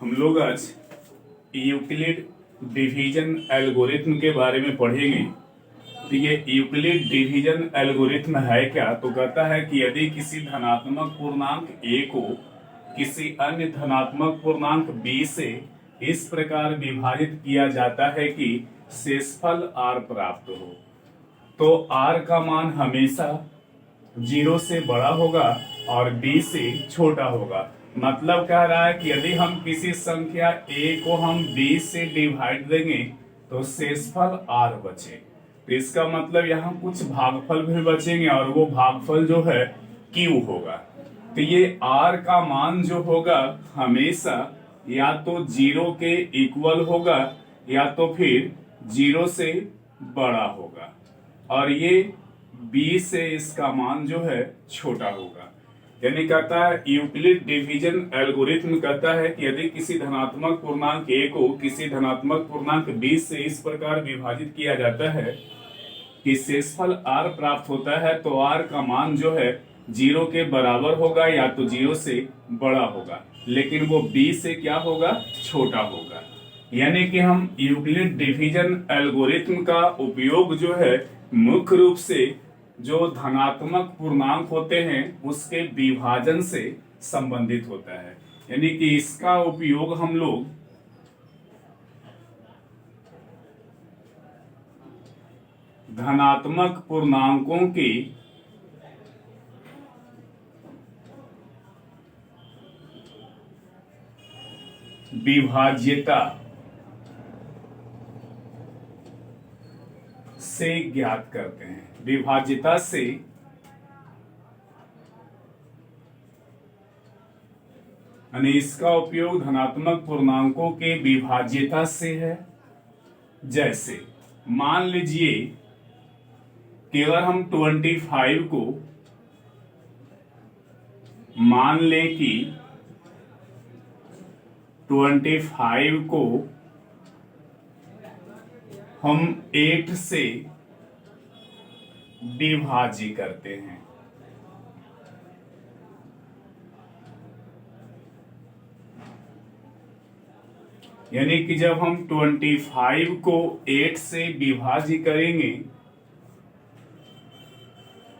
हम लोग आज यूक्लिड डिवीजन एल्गोरिथ्म के बारे में पढ़ेंगे। तो ये यूक्लिड डिवीजन एल्गोरिथ्म है क्या? तो कहता है कि यदि किसी धनात्मक पूर्णांक a को किसी अन्य धनात्मक पूर्णांक b से इस प्रकार विभाजित किया जाता है कि शेषफल r प्राप्त हो, तो r का मान हमेशा 0 से बड़ा होगा और b से छोटा होगा। मतलब कह रहा है कि यदि हम किसी संख्या a को हम b से डिवाइड देंगे तो शेषफल r बचे। तो इसका मतलब यहाँ कुछ भागफल भी बचेंगे और वो भागफल जो है q होगा। तो ये r का मान जो होगा हमेशा या तो 0 के इक्वल होगा या तो फिर 0 से बड़ा होगा और ये b से इसका मान जो है छोटा होगा। यानी कहता है यूक्लिड डिवीजन एल्गोरिथ्म कहता है कि यदि किसी धनात्मक पूर्णांक a को किसी धनात्मक पूर्णांक b से इस प्रकार विभाजित किया जाता है कि शेषफल r प्राप्त होता है, तो r का मान जो है 0 के बराबर होगा या तो 0 से बड़ा होगा, लेकिन वो b से क्या होगा? छोटा होगा। यानी कि हम यूक्लिड डिवीजन एल्गोरिथ्म का उपयोग जो है मुख्य रूप से जो धनात्मक पूर्णांक होते हैं उसके विभाजन से संबंधित होता है। यानी कि इसका उपयोग हम लोग धनात्मक पूर्णांकों की विभाज्यता से ज्ञात करते हैं। विभाज्यता से यानी इसका उपयोग धनात्मक पूर्णांकों के विभाज्यता से है। जैसे मान लीजिए कि अगर हम 25 को मान लें कि 25 को हम 8 से विभाज्य करते हैं, यानी कि जब हम 25 को 8 से विभाज्य करेंगे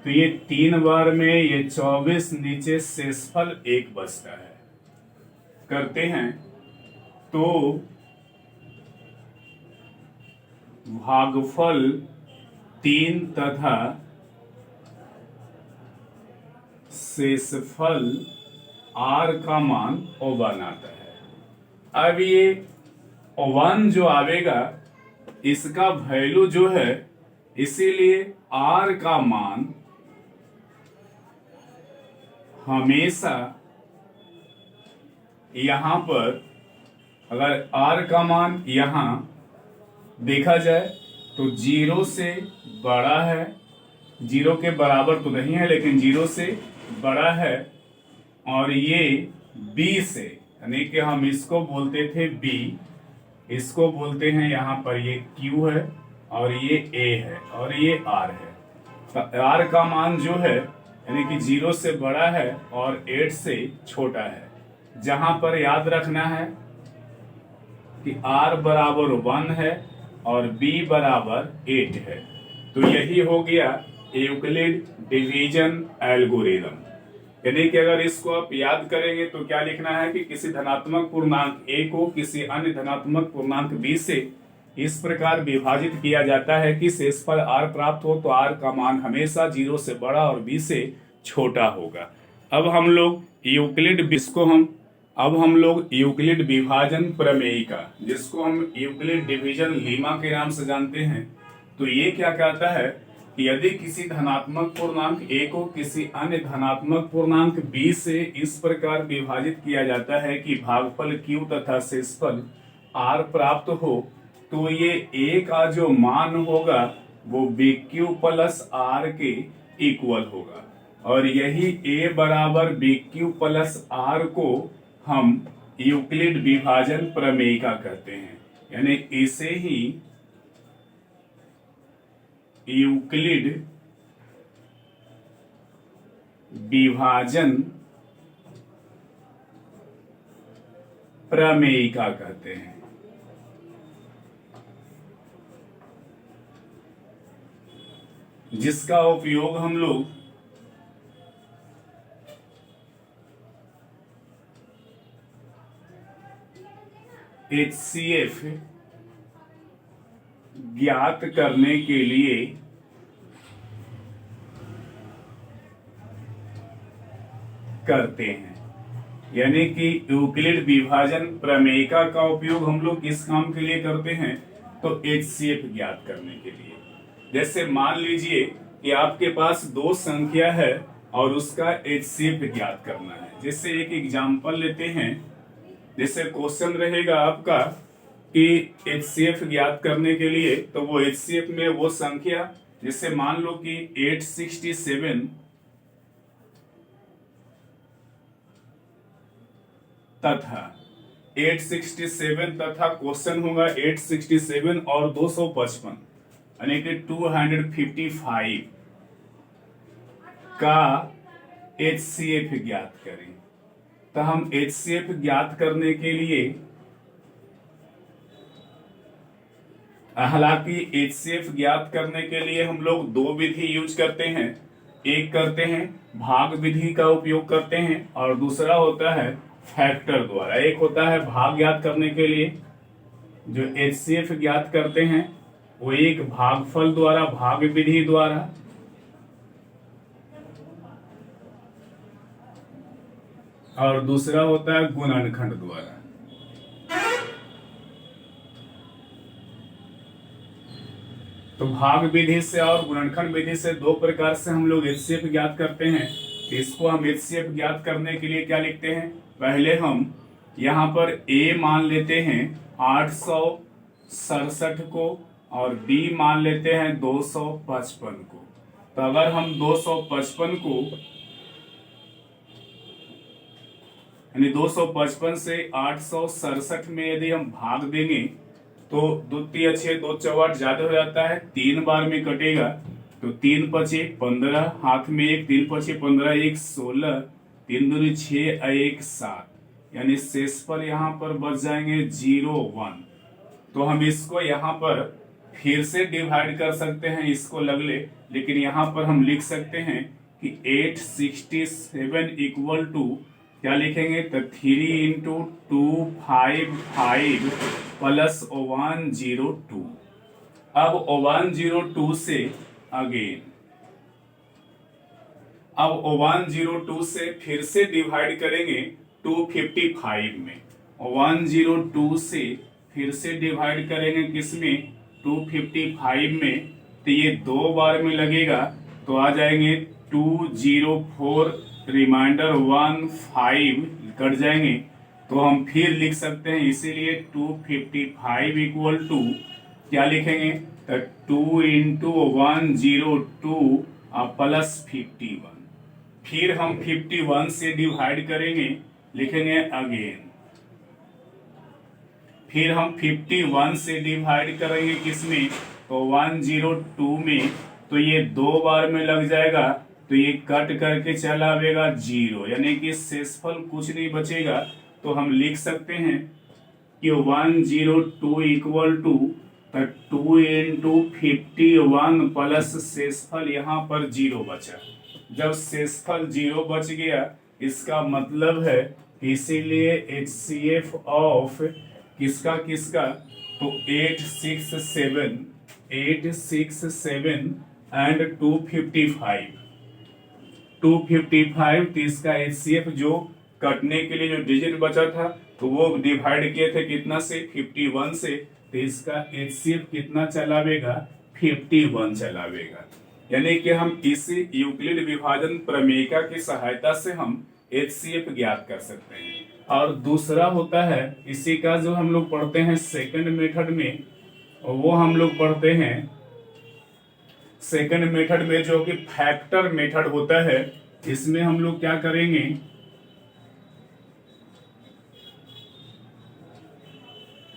तो ये 3 बार में ये 24 नीचे शेषफल 1 बचता है। करते हैं तो भागफल 3 तथा शेषफल r का मान 1 आता है। अब ये 1 जो आवेगा इसका वैल्यू जो है, इसीलिए r का मान हमेशा यहां पर, अगर r का मान यहां देखा जाए तो 0 से बड़ा है, 0 के बराबर तो नहीं है लेकिन 0 से बड़ा है, और ये b से, यानी कि हम इसको बोलते थे b, इसको बोलते हैं यहाँ पर ये q है और ये a है और ये r है। तो r का मान जो है यानी कि 0 से बड़ा है और 8 से छोटा है। जहां पर याद रखना है कि r बराबर 1 है और b बराबर 8 है। तो यही हो गया यूक्लिड डिवीजन एल्गोरिथम। यानी कि अगर इसको आप याद करेंगे तो क्या लिखना है कि किसी धनात्मक पूर्णांक a को किसी अन्य धनात्मक पूर्णांक b से इस प्रकार विभाजित किया जाता है कि शेषफल r प्राप्त हो, तो r का मान हमेशा 0 से बड़ा और b से छोटा होगा। अब हम लोग यूक्लिड विभाजन प्रमेयिका, जिसको हम यूक्लिड डिवीजन लीमा के नाम से जानते हैं, तो ये क्या कहता है कि यदि किसी धनात्मक पूर्णांक a को किसी अन्य धनात्मक पूर्णांक b से इस प्रकार विभाजित किया जाता है कि भागफल q तथा शेषफल r प्राप्त हो, तो ये a का जो मान होगा वो bq प्लस r के इक्वल होगा, और यही a बराबर bq प्लस r को हम यूक्लिड विभाजन प्रमेयिका कहते हैं। यानी इसे ही यूक्लिड विभाजन प्रमेयिका कहते हैं। जिसका उपयोग हम लोग HCF ज्ञात करने के लिए करते हैं। यानी कि यूक्लिड विभाजन प्रमेयिका का उपयोग हम लोग किस काम के लिए करते हैं, तो HCF ज्ञात करने के लिए। जैसे मान लीजिए कि आपके पास दो संख्या है और उसका HCF ज्ञात करना है। जैसे एक एग्जांपल लेते हैं, जैसे क्वेश्चन रहेगा आपका कि HCF ज्ञात करने के लिए, तो वो HCF में वो संख्या, जैसे मान लो कि 867 तथा 867 तथा क्वेश्चन होगा 867 और 255 यानी कि 255 का HCF ज्ञात करें। तो हम HCF ज्ञात करने के लिए, हालांकि HCF ज्ञात करने के लिए हम लोग दो विधि यूज करते हैं। एक करते हैं भाग विधि का उपयोग करते हैं और दूसरा होता है फैक्टर द्वारा। एक होता है भाग ज्ञात करने के लिए जो HCF ज्ञात करते हैं वो एक भागफल द्वारा, भाग विधि द्वारा, और दूसरा होता है गुणनखंड द्वारा। तो भाग विधि से और गुणनखंड विधि से दो प्रकार से हम लोग HCF ज्ञात करते हैं। इसको हम HCF ज्ञात करने के लिए क्या लिखते हैं, पहले हम यहाँ पर A मान लेते हैं 867 को और B मान लेते हैं 255 को। तो अगर हम 255 को यानी 255 से 867 में यदि हम भाग देंगे तो 2 तिया 6 2 चौवाट ज्यादा हो जाता है, 3 बार में कटेगा तो 3 पचे 15, हाथ में 1, 3 पचे 15, 1 16, 3 दूनी 6, 1 7, यानी शेषफल यहाँ पर बच जाएंगे 0 1। तो हम इसको यहाँ पर फिर से डिवाइड कर सकते हैं, इसको लगले, लेकिन यहाँ पर हम लिख सकते हैं कि 867 इक्वल टू क्या लिखेंगे, तो 3 इंटू 255 प्लस 102। अब 102 से अगेन, अब 102 से फिर से डिवाइड करेंगे 255 में। 102 से फिर से डिवाइड करेंगे किसमें, 255 में। तो ये 2 बार में लगेगा तो आ जाएंगे 204, रिमाइंडर 15 कट जाएंगे। तो हम फिर लिख सकते हैं, इसीलिए 255 इक्वल टू क्या लिखेंगे, तो 2 इंटू 102 प्लस 51। फिर हम 51 से डिवाइड करेंगे, लिखेंगे अगेन। फिर हम 51 से डिवाइड करेंगे किसमें, तो 102 में। तो ये 2 बार में लग जाएगा तो ये कट करके चला आएगा 0, यानी कि शेषफल कुछ नहीं बचेगा। तो हम लिख सकते हैं कि 102 इक्वल टू 2 इंटू 51 प्लस शेषफल यहाँ पर 0 बचा। जब शेषफल 0 बच गया इसका मतलब है, इसीलिए HCF ऑफ किसका किसका, तो 867 एंड 255 तो इसका HCF जो कटने के लिए जो डिजिट बचा था तो वो डिवाइड किए थे कितना से, 51 से। तो इसका HCF कितना चलावेगा, 51 चलावेगा। यानी कि हम इसी यूक्लिड विभाजन प्रमेयिका की सहायता से हम HCF ज्ञात कर सकते हैं। और दूसरा होता है इसी का जो हम लोग पढ़ते हैं सेकंड मेथड में, वो हम लोग पढ़ते हैं सेकंड मेथड में जो कि फैक्टर मेथड होता है। इसमें हम लोग क्या करेंगे,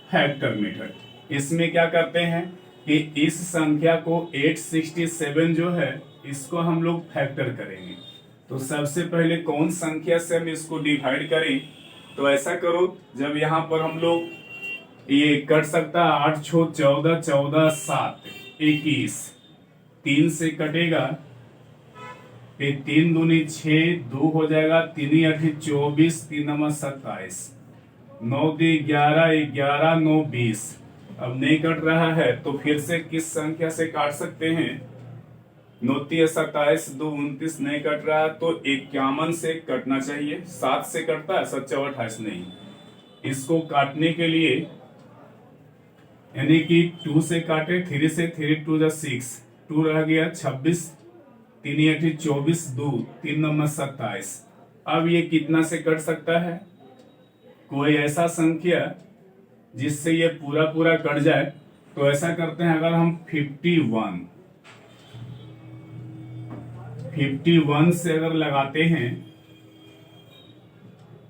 फैक्टर मेथड, इसमें क्या करते हैं कि इस संख्या को 867 जो है इसको हम लोग फैक्टर करेंगे। तो सबसे पहले कौन संख्या से हम इसको डिवाइड करें, तो ऐसा करो, जब यहाँ पर हम लोग ये कट सकता है 8 छो 14, 14 7 21, 3 से कटेगा, फिर 3 दूनी 6, 2 हो जाएगा, 3 8 24, 3 नंबर 27, 9 दी 11, 11 9 20। अब नहीं कट रहा है तो फिर से किस संख्या से काट सकते हैं? 9 × 27, 2 29, नहीं कट रहा तो 51 से कटना चाहिए। 7 से कटता है, 7 × 28 नहीं। इसको काटने के लिए यानी कि 2 से काटे, 3 से, 3 2 6, 2 रह गया 26, 3 8 24, 2 3 नंबर 27। अब ये कितना से कट सकता है? कोई ऐसा संख्या जिससे ये पूरा पूरा कट जाए। तो ऐसा करते हैं, अगर हम 51 से अगर लगाते हैं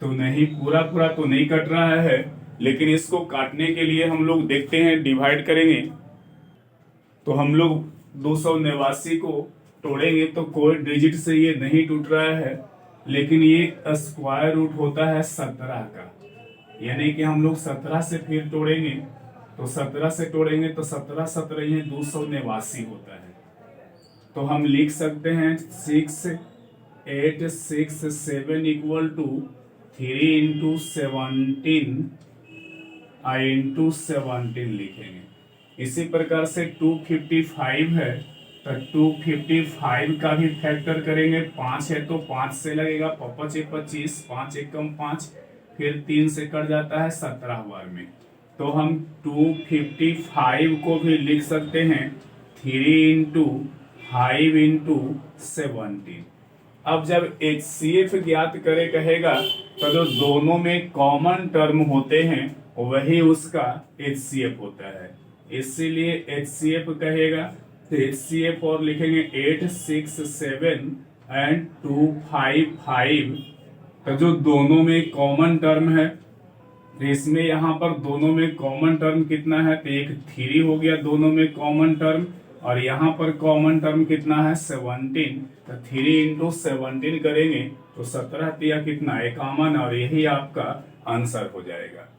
तो नहीं, पूरा पूरा तो नहीं कट रहा है, लेकिन इसको काटने के लिए हम लोग देखते हैं, डिवाइड करेंगे तो हम लोग 289 को तोड़ेंगे तो कोई डिजिट से ये नहीं टूट रहा है, लेकिन ये स्क्वायर रूट होता है 17 का, यानी कि हम लोग 17 से फिर तोड़ेंगे तो 17 से तोड़ेंगे तो 17 17 ये 289 होता है। तो हम लिख सकते हैं 6 8 6 7 इक्वल टू 3 इंटू 17 इंटू 17 लिखेंगे। इसी प्रकार से 255 है तो 255 का भी फैक्टर करेंगे। 5 है तो 5 से लगेगा, 5 25, 5 एकम 5, फिर 3 से कट जाता है 17 बार में। तो हम 255 को भी लिख सकते हैं 3 इंटू 5 इंटू 17। अब जब HCF ज्ञात करे कहेगा तो जो दोनों में कॉमन टर्म होते हैं वही उसका HCF होता है, इसीलिए HCF कहेगा। तो HCF और लिखेंगे 8 6 7 एंड 2 5 5। तो जो दोनों में कॉमन टर्म है, तो इसमें यहाँ पर दोनों में कॉमन टर्म कितना है? तो एक 3 हो गया दोनों में कॉमन टर्म, और यहाँ पर कॉमन टर्म कितना है? 17। तो 3 इंटू 17 करेंगे तो 17 तिया कितना? 51, और यही आपका आंसर हो जाएगा।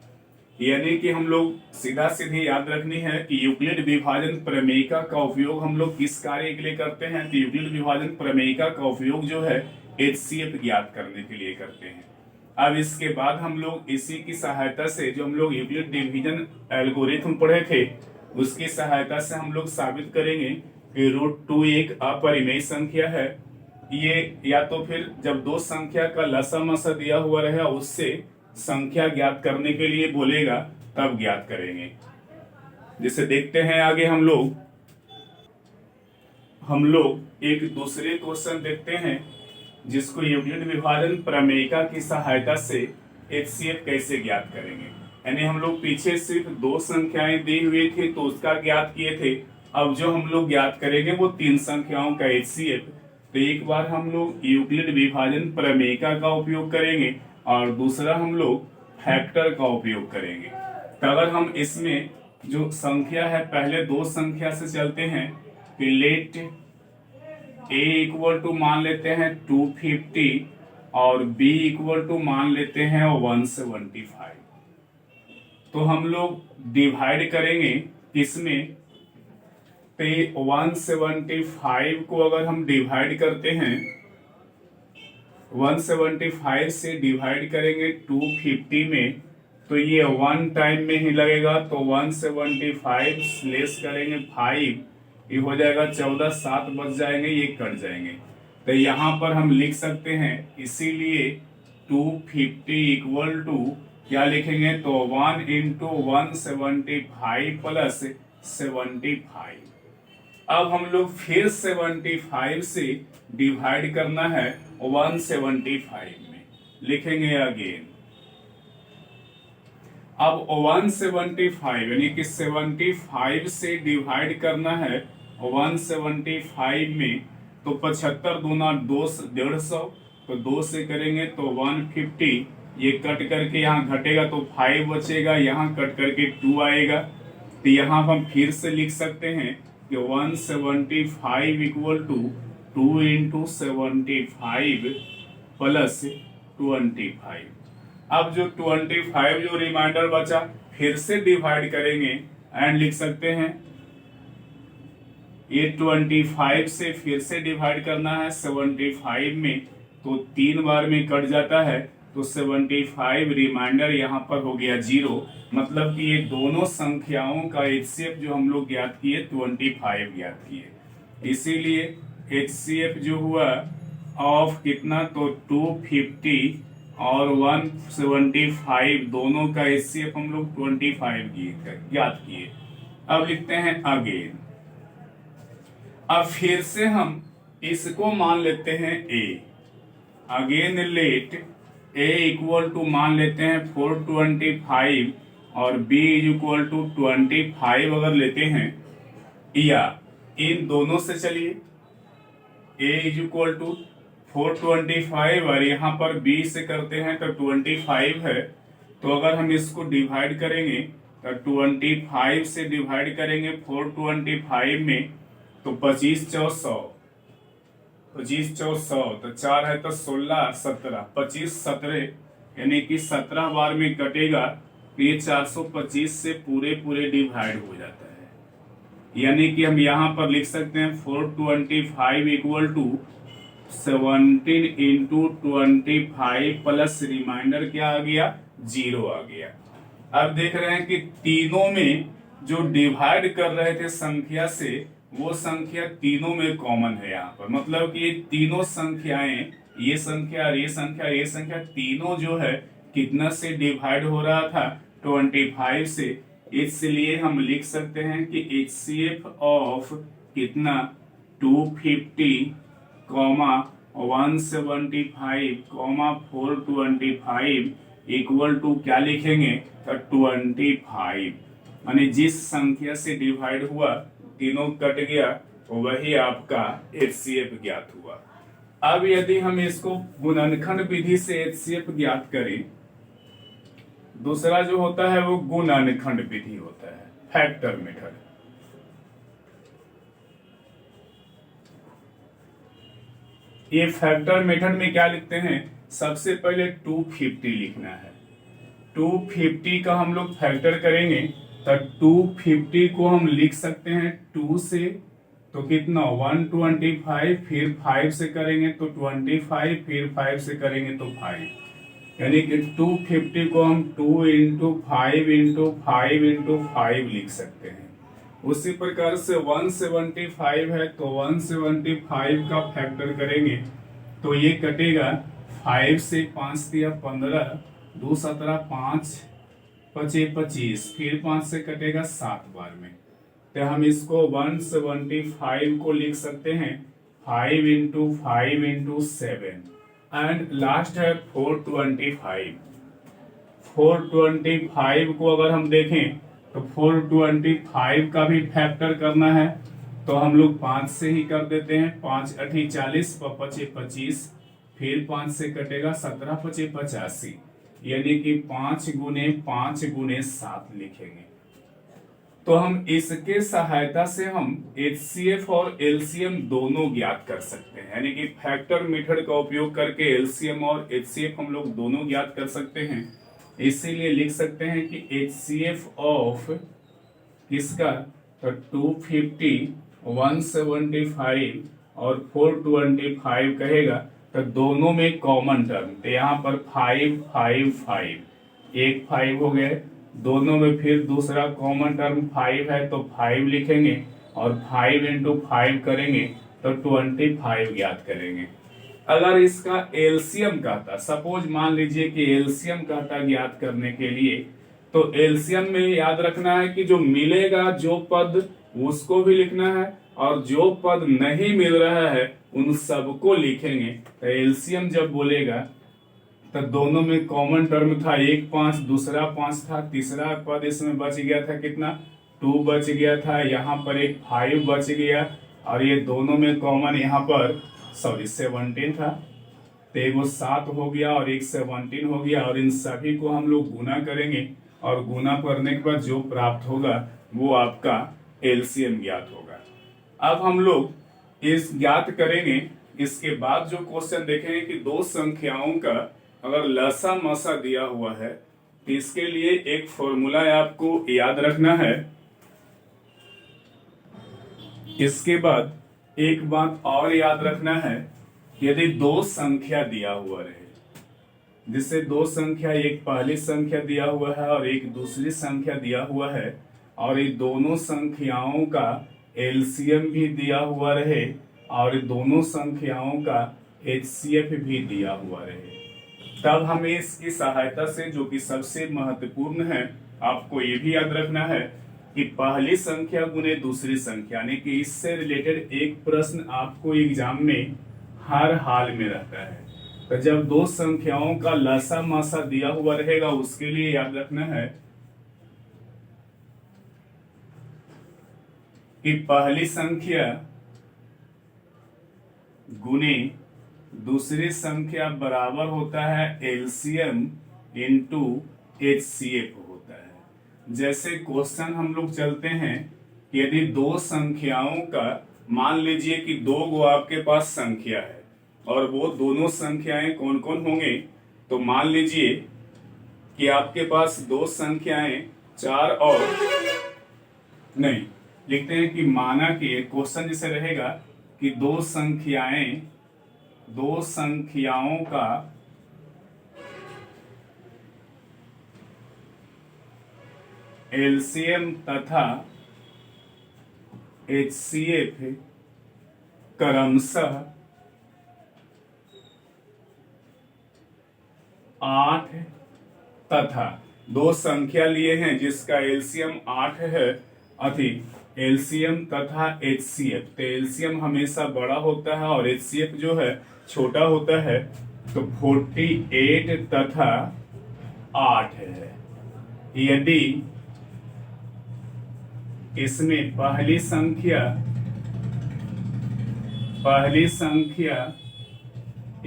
यानी कि हम लोग सीधा सीधी याद रखनी है कि यूक्लिड विभाजन प्रमेयिका का उपयोग हम लोग किस कार्य के लिए करते हैं? तो यूक्लिड विभाजन प्रमेयिका का उपयोग जो है HCF ज्ञात करने के लिए करते हैं। अब इसके बाद हम लोग इसी की सहायता से, जो हम लोग यूक्लिड डिवीजन एल्गोरिथम पढ़े थे, उसकी सहायता से हम लोग साबित करेंगे कि √2 एक अपरिमेय संख्या है। ये या तो फिर जब दो संख्या का लसामसा दिया हुआ रहेगा उससे संख्या ज्ञात करने के लिए बोलेगा तब ज्ञात करेंगे। जिसे देखते हैं आगे हम लोग एक दूसरे क्वेश्चन देखते हैं जिसको यूक्लिड विभाजन प्रमेयिका की सहायता से HCF कैसे ज्ञात करेंगे। यानी हम लोग पीछे सिर्फ दो संख्याएं दी हुई थी तो उसका ज्ञात किए थे, अब जो हम लोग ज्ञात करेंगे वो 3 संख्याओं का HCF। तो एक बार हम लोग यूक्लिड विभाजन प्रमेयिका का उपयोग करेंगे और दूसरा हम लोग फैक्टर का उपयोग करेंगे। तो अगर हम इसमें जो संख्या है, पहले दो संख्या से चलते हैं कि लेट A इक्वल टू मान लेते हैं 250 और B इक्वल टू मान लेते हैं 175। तो हम लोग डिवाइड करेंगे इसमें, तो 175 को अगर हम डिवाइड करते हैं, 175 से डिवाइड करेंगे 250 में तो ये 1 टाइम में ही लगेगा। तो 175 लेस करेंगे 5, ये हो जाएगा 14, 7 बच जाएंगे, ये कट जाएंगे। तो यहाँ पर हम लिख सकते हैं, इसीलिए 250 इक्वल टू क्या लिखेंगे? तो 1 इंटू 175 प्लस 75। अब हम लोग फिर 75 से डिवाइड करना है 175 में, लिखेंगे अगेन। अब 175 यानी कि 75 से डिवाइड करना है 175 में, तो 75 दूना 150, तो 2 से करेंगे तो 150, ये कट करके यहाँ घटेगा तो 5 बचेगा, यहाँ कट करके 2 आएगा। तो यहाँ हम फिर से लिख सकते हैं कि 175 इक्वल टू 2 इंटू 75 प्लस 25। अब जो 25 जो रिमाइंडर बचा फिर से डिवाइड करेंगे एंड लिख सकते हैं ये 25 से फिर से डिवाइड करना है 75 में, तो 3 बार में कट जाता है, तो 75 रिमाइंडर यहाँ पर हो गया 0। मतलब कि ये दोनों संख्याओं का एचसीएफ जो हम लोग ज्ञात किए 25 ज्ञात किए, इसीलिए एचसीएफ जो हुआ ऑफ कितना, तो 250 और 175 दोनों का एचसीएफ हम लोग 25 ज्ञात किए। अब लिखते हैं अगेन। अब फिर से हम इसको मान लेते हैं A. Again let A equal to मान लेते हैं 425 और बी इज इक्वल टू 25 अगर लेते हैं, या इन दोनों से चलिए ए इज इक्वल टू 425 और यहाँ पर बी से करते हैं तो 25 है, तो अगर हम इसको डिवाइड करेंगे तो 25 से डिवाइड करेंगे 425 में, तो 25 चौ 100, 25 चौ 100, तो 4 है तो 16 17, 25 17 यानी कि 17 बार में कटेगा, तो ये 425 से पूरे पूरे डिवाइड हो जाता है। यानी कि हम यहाँ पर लिख सकते हैं 425 equal to 17 into 25 plus remainder क्या आ गया, 0 आ गया। अब देख रहे हैं कि तीनों में जो डिवाइड कर रहे थे संख्या से, वो संख्या तीनों में कॉमन है यहाँ पर। मतलब कि ये तीनों संख्याएं, ये संख्या और ये संख्या, ये संख्या तीनों जो है कितना से डिवाइड हो रहा था, 25 से। इसलिए हम लिख सकते हैं कि एचसीएफ ऑफ कितना 250 कॉमा 175 कॉमा 425 इक्वल टू क्या लिखेंगे, तो 25। यानी जिस संख्या से डिवाइड हुआ तीनों कट गया, तो वही आपका एचसीएफ ज्ञात हुआ। अब यदि हम इसको गुणनखंड विधि से एचसीएफ ज्ञात करें, दूसरा जो होता है वो गुणनखंड विधि होता है, फैक्टर मेथड। ये फैक्टर मेथड में क्या लिखते हैं, सबसे पहले 250 लिखना है। 250 का हम लोग फैक्टर करेंगे तो 250 को हम लिख सकते हैं 2 से, तो कितना 125, फिर 5 से करेंगे तो 25, फिर 5 से करेंगे तो 5, यानी कि 250 को हम 2 इंटू 5 इंटू 5 इंटू 5 लिख सकते हैं। उसी प्रकार से 175 है तो 175 का फैक्टर करेंगे तो ये कटेगा 5 से 5 दिया 15, 2 17, 5 पचे 25, फिर 5 से कटेगा 7 बार में, तो हम इसको 175 को लिख सकते हैं 5 इंटू 5 इंटू 7, एंड लास्ट है 425। 425 को अगर हम देखें तो 425 का भी फैक्टर करना है, तो हम लोग 5 से ही कर देते हैं। 5 8 40, 5 25, फिर 5 से कटेगा 17 5 85, यानी कि 5 गुने 5 गुने 7 लिखेंगे। तो हम इसके सहायता से हम एचसीएफ और एलसीएम दोनों ज्ञात कर सकते हैं, यानी कि फैक्टर मेथड का उपयोग करके एलसीएम और एचसीएफ हम लोग दोनों ज्ञात कर सकते हैं। इसीलिए लिख सकते हैं कि एचसीएफ ऑफ किसका, तो 250, 175 और 425 कहेगा, तो दोनों में कॉमन टर्म, तो यहाँ पर 5 5 5, एक 5 हो गए, दोनों में फिर दूसरा कॉमन टर्म 5 है तो 5 लिखेंगे, और 5 इंटू 5 करेंगे तो 25 ज्ञात करेंगे। अगर इसका एलसीएम कहता, सपोज मान लीजिए कि एलसीएम कहता ज्ञात करने के लिए, तो एलसीएम में याद रखना है कि जो मिलेगा जो पद उसको भी लिखना है, और जो पद नहीं मिल रहा है उन सबको लिखेंगे। तो एलसीएम जब बोलेगा तो दोनों में कॉमन टर्म था, एक 5 दूसरा 5 था, तीसरा पद इसमें बच गया था, कितना 2 बच गया था, यहाँ पर एक 5 बच गया, और ये दोनों में कॉमन यहाँ पर 17 था, तो एक 7 हो गया और एक 17 हो गया, और इन सभी को हम लोग गुना करेंगे, और गुना करने के बाद जो प्राप्त होगा वो आपका एलसीएम ज्ञात होगा। अब हम लोग इस ज्ञात करेंगे, इसके बाद जो क्वेश्चन देखेंगे कि दो संख्याओं का अगर लसा मसा दिया हुआ है तो इसके लिए एक फॉर्मूला आपको याद रखना है। इसके बाद एक बात और याद रखना है, यदि दो संख्या दिया हुआ रहे, जिससे दो संख्या, एक पहली संख्या दिया हुआ है और एक दूसरी संख्या दिया हुआ है, और ये दोनों संख्याओं का एलसीएम भी दिया हुआ रहे और दोनों संख्याओं का एचसीएफ भी दिया हुआ रहे, तब हमें इसकी सहायता से, जो कि सबसे महत्वपूर्ण है, आपको ये भी याद रखना है कि पहली संख्या गुने दूसरी संख्या, यानी कि इससे रिलेटेड एक प्रश्न आपको एग्जाम में हर हाल में रहता है। तो जब दो संख्याओं का लसा मासा दिया हुआ रहेगा, उसके लिए याद रखना है कि पहली संख्या गुने दूसरी संख्या बराबर होता है एलसीएम इंटू एचसीएफ होता है। जैसे क्वेश्चन हम लोग चलते हैं कि यदि दो संख्याओं का, मान लीजिए कि दो गो आपके पास संख्या है और वो दोनों संख्याएं कौन कौन होंगे, तो मान लीजिए कि आपके पास दो संख्याएं 4 और नहीं, लिखते हैं कि माना कि क्वेश्चन जैसे रहेगा कि दो संख्याओं का एलसीएम तथा एचसीएफ क्रमशः 8 तथा, दो संख्या लिए हैं जिसका एलसीएम 8 है, अति एलसीएम तथा एचसीएफ, तो एलसीएम हमेशा बड़ा होता है और एचसीएफ जो है छोटा होता है, तो 48 तथा 8 है। यदि इसमें पहली संख्या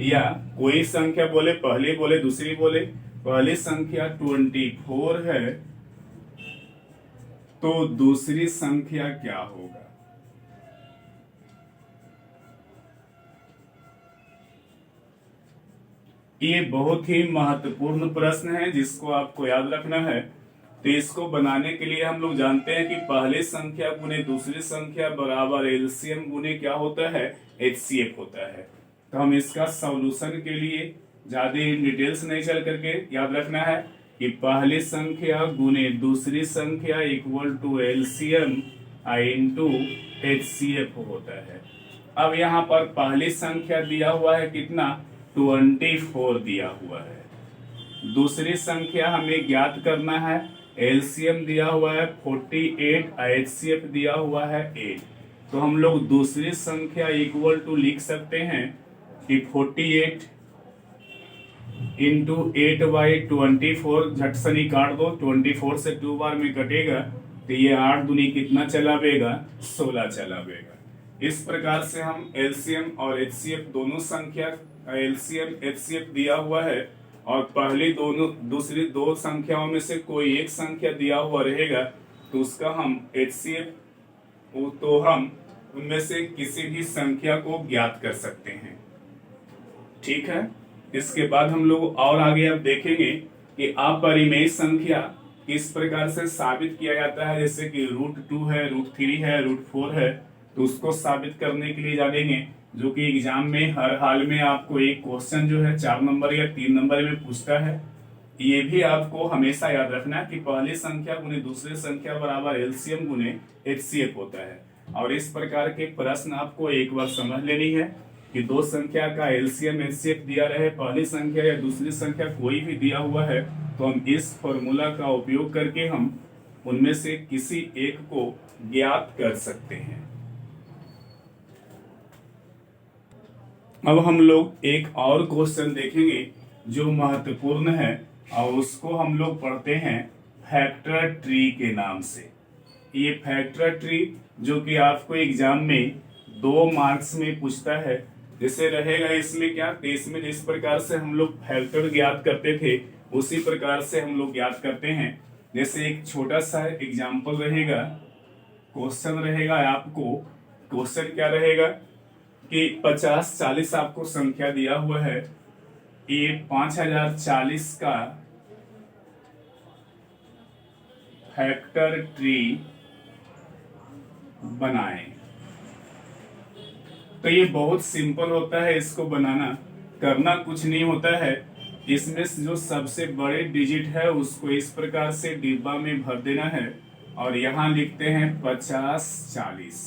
या कोई संख्या बोले, पहली बोले दूसरी बोले, पहली संख्या 24 है तो दूसरी संख्या क्या होगा? ये बहुत ही महत्वपूर्ण प्रश्न है जिसको आपको याद रखना है। तो इसको बनाने के लिए हम लोग जानते हैं कि पहली संख्या गुने दूसरी संख्या बराबर एलसीएम गुने क्या होता है, एचसीएफ होता है। तो हम इसका सॉल्यूशन के लिए ज्यादा डिटेल्स नहीं चल करके याद रखना है कि पहली संख्या गुने दूसरी संख्या equal to LCM into HCF होता है। अब यहाँ पर पहली संख्या दिया हुआ है कितना, 24 दिया हुआ है। दूसरी संख्या हमें ज्ञात करना है, एलसीएम दिया हुआ है 48, एचसीएफ दिया हुआ है 8। तो हम लोग दूसरी संख्या इक्वल टू लिख सकते हैं कि 48 इंटू 8/24, झट से ही काट दो, 24 से 2 बार में कटेगा तो ये 8 दूनी कितना चलावेगा, 16 चलावेगा। इस प्रकार से हम एलसीएम और एचसीएफ दोनों संख्या, एलसीएम एचसीएफ दिया हुआ है और पहली दूसरी दो संख्याओं में से कोई एक संख्या दिया हुआ रहेगा तो उसका हम एचसीएफ, तो हम उनमें से किसी भी संख्या को ज्ञात कर सकते हैं। ठीक है, इसके बाद हम लोग और आगे अब देखेंगे कि अपरिमेय संख्या किस प्रकार से साबित किया जाता है। जैसे कि √2 है, √3 है, √4 है, तो उसको साबित करने के लिए जानेंगे, जो कि एग्जाम में हर हाल में आपको एक क्वेश्चन जो है 4 नंबर या 3 नंबर में पूछता है। ये भी आपको हमेशा याद रखना कि पहली संख्या गुने दूसरी संख्या बराबर एलसीएम गुने एचसीएफ होता है। और इस प्रकार के प्रश्न आपको एक बार समझ लेनी है कि दो संख्या का एलसीएम एचसीएफ दिया रहे, पहली संख्या या दूसरी संख्या कोई भी दिया हुआ है, तो हम इस फॉर्मूला का उपयोग करके हम उनमें से किसी एक को ज्ञात कर सकते हैं। अब हम लोग एक और क्वेश्चन देखेंगे जो महत्वपूर्ण है और उसको हम लोग पढ़ते हैं फैक्टर ट्री के नाम से। ये फैक्टर ट्री जो कि आपको एग्जाम में 2 मार्क्स में पूछता है। जैसे रहेगा इसमें क्या, तो इसमें जिस प्रकार से हम लोग फैक्टर ज्ञात करते थे उसी प्रकार से हम लोग ज्ञात करते हैं। जैसे एक छोटा सा एग्जाम्पल रहेगा, क्वेश्चन रहेगा, आपको क्वेश्चन क्या रहेगा कि 50, 40 आपको संख्या दिया हुआ है ये 5040 का फैक्टर ट्री बनाएं। तो ये बहुत सिंपल होता है, इसको बनाना करना कुछ नहीं होता है। इसमें जो सबसे बड़े डिजिट है उसको इस प्रकार से डिब्बा में भर देना है और यहाँ लिखते हैं 5040।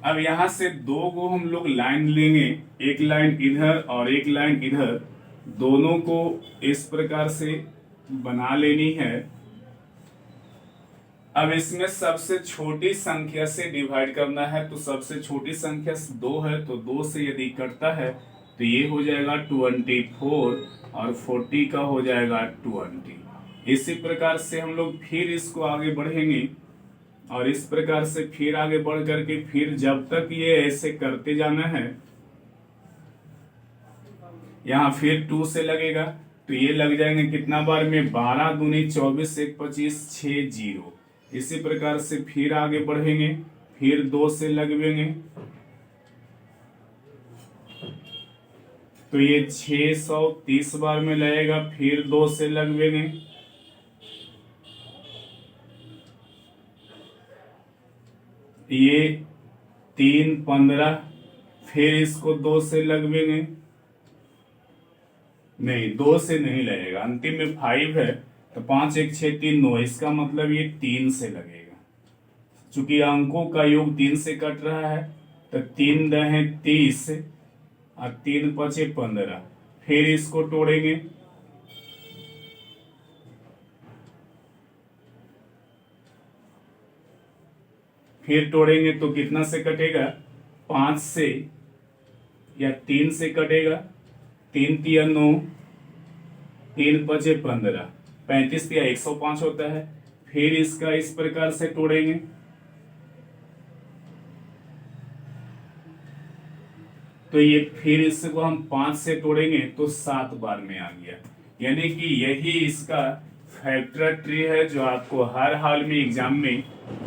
अब यहाँ से दो को हम लोग लाइन लेंगे, एक लाइन इधर और एक लाइन इधर, दोनों को इस प्रकार से बना लेनी है। अब इसमें सबसे छोटी संख्या से डिवाइड करना है, तो सबसे छोटी संख्या 2 है, तो 2 से यदि कटता है तो ये हो जाएगा 24 और 40 का हो जाएगा 20। इसी प्रकार से हम लोग फिर इसको आगे बढ़ेंगे और इस प्रकार से फिर आगे बढ़ करके फिर जब तक ये ऐसे करते जाना है, यहाँ फिर 2 से लगेगा तो ये लग जाएंगे कितना बार में 12 दूनी 24 1 25 6 0। इसी प्रकार से फिर आगे बढ़ेंगे, फिर 2 से लगवेंगे तो ये 630 बार में लगेगा, फिर 2 से लगवेंगे, ये 3 15, फिर इसको 2 से लगवेंगे, नहीं 2 से नहीं लगेगा, अंतिम में 5 है तो 5 1 6 3 9, इसका मतलब ये 3 से लगेगा। चूंकि अंकों का योग 3 से कट रहा है तो 3 दहे 30 और 3 पचे 15, फिर इसको तोड़ेंगे, फिर तोड़ेंगे तो कितना से कटेगा, 5 से या 3 से कटेगा, 3 तिया 9, 3 पचे 15, 35 तिया 105 होता है। फिर इसका इस प्रकार से तोड़ेंगे, तो ये फिर इसको हम 5 से तोड़ेंगे तो 7 बार में आ गया। यानी कि यही इसका फैक्टर ट्री है जो आपको हर हाल में एग्जाम में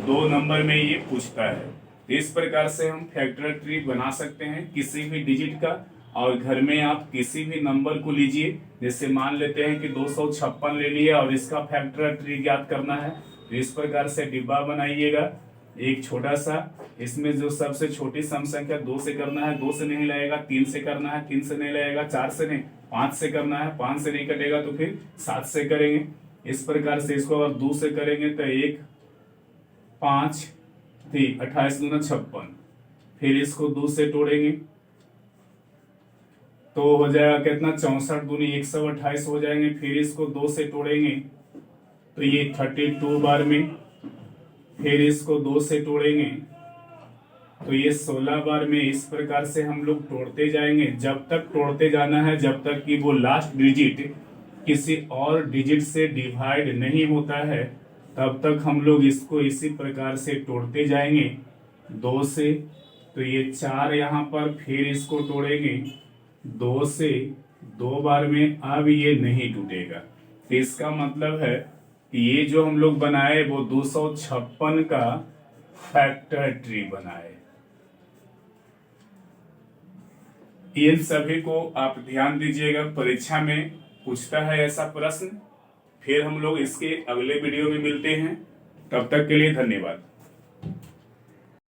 2 नंबर में ये पूछता है। तो इस प्रकार से हम फैक्टर ट्री बना सकते हैं किसी भी डिजिट का, और घर में आप किसी भी नंबर को लीजिए, जैसे मान लेते हैं कि 256 ले लिए और इसका फैक्टर ट्री ज्ञात करना है, तो इस प्रकार से डिब्बा बनाइएगा एक छोटा सा। इसमें जो सबसे छोटी सम संख्या 2 से करना है, 2 से नहीं लगेगा, 3 से करना है, 3 से नहीं लगेगा, 4 से नहीं 5 से करना है, 5 से नहीं कटेगा तो फिर 7 से करेंगे। इस प्रकार से इसको अगर 2 से करेंगे तो 1 5 3 28 दूना 56, फिर इसको 2 से तोड़ेंगे तो हो जाएगा कितना 64 दूनी 128 हो जाएंगे, फिर इसको 2 से तोड़ेंगे तो ये 32 बार में, फिर इसको 2 से तोड़ेंगे तो ये 16 बार में। इस प्रकार से हम लोग तोड़ते जाएंगे, जब तक तोड़ते जाना है जब तक कि वो लास्ट डिजिट किसी और डिजिट से डिवाइड नहीं होता है, तब तक हम लोग इसको इसी प्रकार से तोड़ते जाएंगे 2 से, तो ये 4 यहाँ पर, फिर इसको तोड़ेंगे 2 से 2 बार में, अब ये नहीं टूटेगा। तो इसका मतलब है ये जो हम लोग बनाए वो 256 का फैक्टर ट्री बनाए। इन सभी को आप ध्यान दीजिएगा, परीक्षा में पूछता है ऐसा प्रश्न। फिर हम लोग इसके अगले वीडियो में मिलते हैं, तब तक के लिए धन्यवाद।